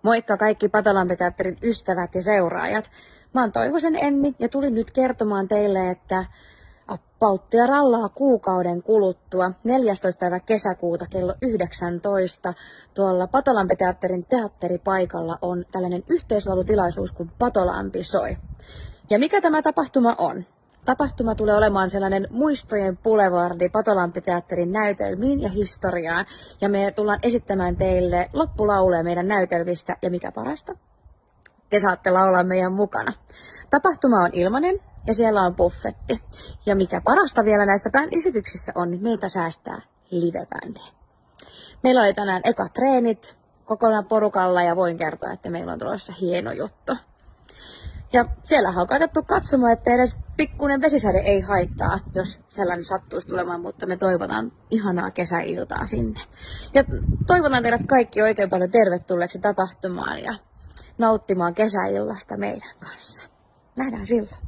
Moikka kaikki Patolampi-teatterin ystävät ja seuraajat. Mä oon Toivosen Enni ja tulin nyt kertomaan teille, että appauttia rallaa kuukauden kuluttua 14. päivä kesäkuuta kello 19 tuolla Patolampi-teatterin teatteripaikalla on tällainen yhteislaulutilaisuus kuin Patolampi soi. Ja mikä tämä tapahtuma on? Tapahtuma tulee olemaan sellainen muistojen bulevardi Patolampi-teatterin näytelmiin ja historiaan. Ja me tullaan esittämään teille loppulauleja meidän näytelmistä. Ja mikä parasta? Te saatte laulaa meidän mukana. Tapahtuma on ilmainen ja siellä on buffetti. Ja mikä parasta vielä näissä esityksissä on, niin meitä säästää livebändi. Meillä oli tänään ekat treenit kokonaan porukalla ja voin kertoa, että meillä on tulossa hieno juttu. Ja siellä on katsottu katsomaan, että edes pikkuinen vesisade ei haittaa, jos sellainen sattuisi tulemaan, mutta me toivotaan ihanaa kesäiltaa sinne. Ja toivotan teidät kaikki oikein paljon tervetulleeksi tapahtumaan ja nauttimaan kesäillasta meidän kanssa. Nähdään silloin.